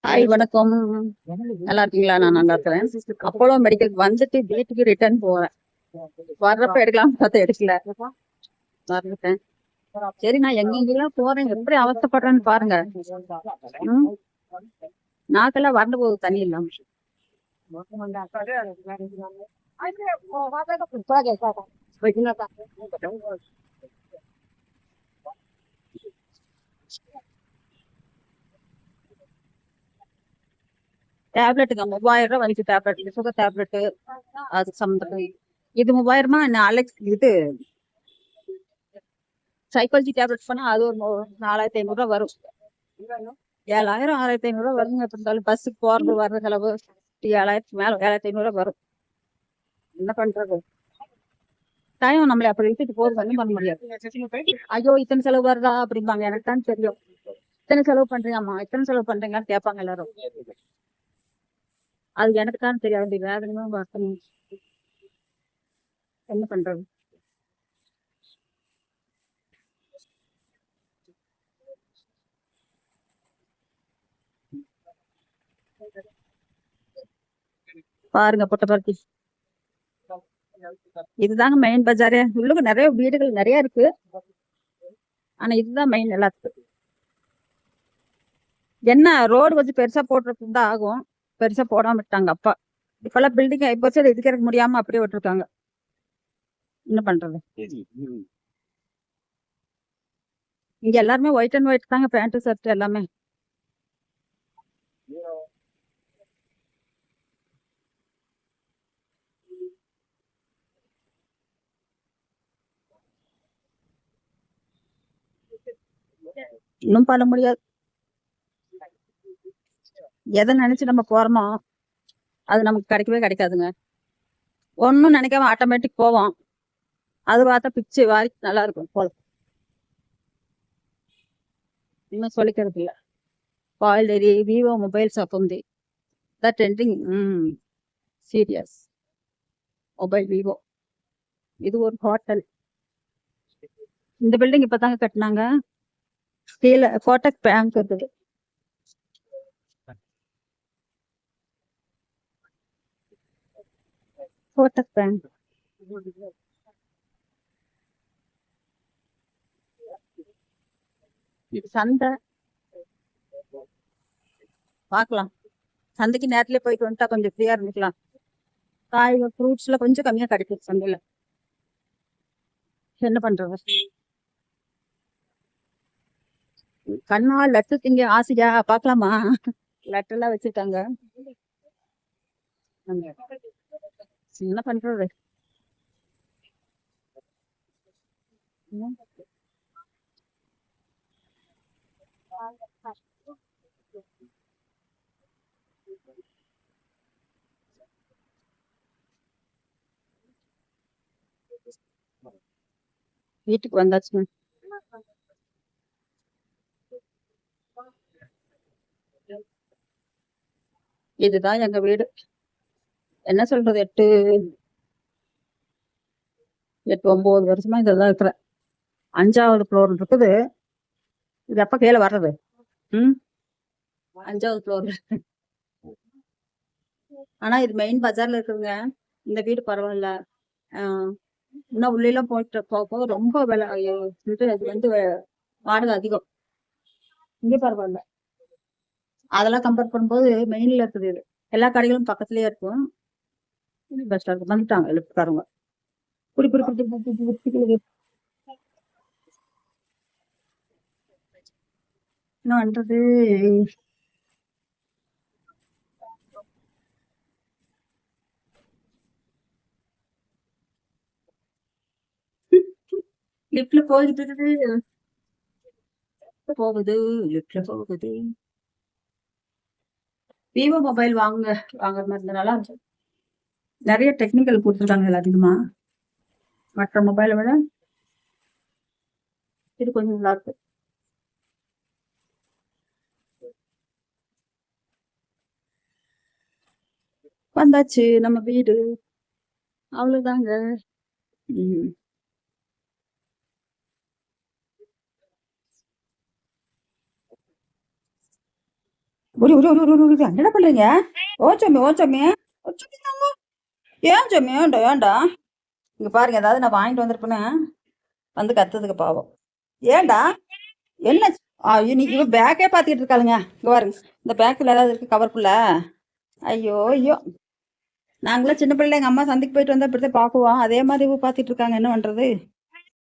Hi வணக்கம். நல்லா இருக்கீங்களா? நான் நல்லா இருக்கிறேன். அப்போலோ மெடிக்கல் வந்துட்டு வீட்டுக்கு ரிட்டர்ன் போறேன். வர்றப்ப எடுக்கலாம்னு பார்த்தா எடுக்கல, மறந்துட்டேன். சரி, நான் எங்கெங்கெல்லாம் போறேன், எப்படி அவஸ்தைப்படுறேன்னு பாருங்க. ம், நாக்கெல்லாம் வறண்டு போகுது தண்ணி இல்லாம. டேப்லெட்டுங்க 3000 வந்துச்சு. டேப்லெட், சுகர் டேப்லெட்டு, அது சம்மந்தப்பட்ட இது 3000 அலெக்ஸ் இது சைக்காலஜி டேப்லெட்ஸ் பண்ணா அது ஒரு 4500 வரும். 7000 6500 வருங்க. எப்படி இருந்தாலும் பஸ்ஸுக்கு போறது வர்ற செலவு 7000 மேல 7500 வரும். என்ன பண்றது? டைம் நம்மளை அப்படி இழுத்துட்டு போறது ஒண்ணும் பண்ண முடியாது. ஐயோ இத்தனை செலவு வருதா அப்படிம்பாங்க. எனக்கு தான் தெரியும். இத்தனை செலவு பண்றீங்கம்மா, இத்தனை செலவு பண்றீங்கன்னு கேட்பாங்க எல்லாரும். அது எனக்கு தான் தெரியும். அப்படி வேதனையும் வருத்தமும். என்ன பண்றது? பாருங்க புட்டபர்த்தி, இதுதாங்க மெயின் பஜாரே. உள்ளுக்கு நிறைய வீடுகள் நிறைய இருக்கு, ஆனா இதுதான் மெயின் எல்லாத்துக்கும். என்ன ரோடு கொஞ்சம் பெருசா போட்டுருக்கு தான் ஆகும். பெருசா போடாம விட்டாங்க அப்பா. இப்பெல்லாம் பில்டிங் ஆயிப்போச்சு, அதை இடிக்கிறதுக்கு முடியாம அப்படியே விட்டுருக்காங்க. என்ன பண்றது? இங்க எல்லாருமே ஒயிட் அண்ட் ஒயிட் தாங்க, பேண்ட் ஷர்ட் எல்லாமே. இன்னும் பண்ண முடியாது. எதை நினைச்சு நம்ம போறோமோ அது நமக்கு கிடைக்கவே கிடைக்காதுங்க. ஒன்னும் நினைக்காம ஆட்டோமேட்டிக் போவோம். அது பார்த்தா பிச்சு வாரி நல்லா இருக்கும் போல. இன்னும் சொல்லிக்கிறது இல்ல. பாய்லரி விவோ మొబైల్ షాప్ ఉంది. The trending series mobile Vivo. இது ஒரு ஹோட்டல். இந்த பில்டிங் இப்பதாங்க கட்டினாங்க. கீழே கோட்டக் பேங்க் இருக்குது. கோட்டக் பேங்க். இது சந்தை. பார்க்கலாம். சந்தைக்கு நேரத்துல போயிட்டு வந்துட்டா கொஞ்சம் ஃப்ரீயா இருந்துக்கலாம். காய்கறி ஃப்ரூட்ஸ்ல கொஞ்சம் கம்மியா கிடைக்கும் சந்தையில. என்ன பண்றது? கண்ணா லட்டு திங்க ஆசையா? பார்க்கலாமா? லட்டு எல்லாம் வச்சிருக்காங்க. என்ன பண்றது? வீட்டுக்கு வந்தாச்சுங்க. இதுதான் எங்க வீடு. என்ன சொல்றது, 8 9 வருஷமா இதெல்லாம் இருக்கிறேன். 5வது ஃப்ளோர் இருக்குது. இது எப்ப கீழே வர்றது? 5வது ஃப்ளோர். ஆனா இது மெயின் பஜார்ல இருக்குதுங்க. இந்த வீடு பரவாயில்ல. இன்னும் உள்ளெல்லாம் போயிட்டு போக ரொம்ப விலை. இது வாடகை அதிகம். இங்கே பரவாயில்ல. அதெல்லாம் கம்பேர் பண்ணும்போது மெயின்ல இருக்குது இது. எல்லா கடைகளும் பக்கத்துலயே இருக்கும். பெஸ்டா இருக்கும். வந்துட்டாங்க எழுப்புக்காரங்க. புடி புடி புடி புடி புடி புடி புடி. என்ன பண்றது? லிப்ட்ல போகுது போகுது, லிப்ட்ல போகுது. விவோ மொபைல் வாங்குற மாதிரி இருந்தனால நிறைய டெக்னிக்கல் கொடுத்துருக்காங்க அதிகமா. மற்ற மொபைலை விட இது கொஞ்சம் நல்லா இருக்கு. வந்தாச்சு நம்ம வீடு. அவ்வளவுதாங்க. ஒரு ஒரு ஒரு ஒரு ஒரு என்னடா பண்றீங்க? ஓ சாமி, ஓ சாமி. ஓ சாமி, அம்மா. ஏன் சாமி? ஏன்டா ஏன்டா? இங்க பாருங்க, ஏதாவது நான் வாங்கிட்டு வந்திருப்பேன்னு வந்து கத்துதுக்கு பாவம். ஏன்டா? என்ன? நீ இவ பேக்கே பாத்துக்கிட்டு இருக்காளுங்க. இங்க பாருங்க, இந்த பேக்கில் ஏதாவது இருக்கு கவர்க்குள்ள. ஐயோ ஐயோ, நாங்களாம் சின்ன பிள்ளை எங்க அம்மா சந்தைக்கு போயிட்டு வந்தா இப்படித்தான் பாக்குவோம். அதே மாதிரி இவ பாத்துட்டு இருக்காங்க. என்ன பண்றது?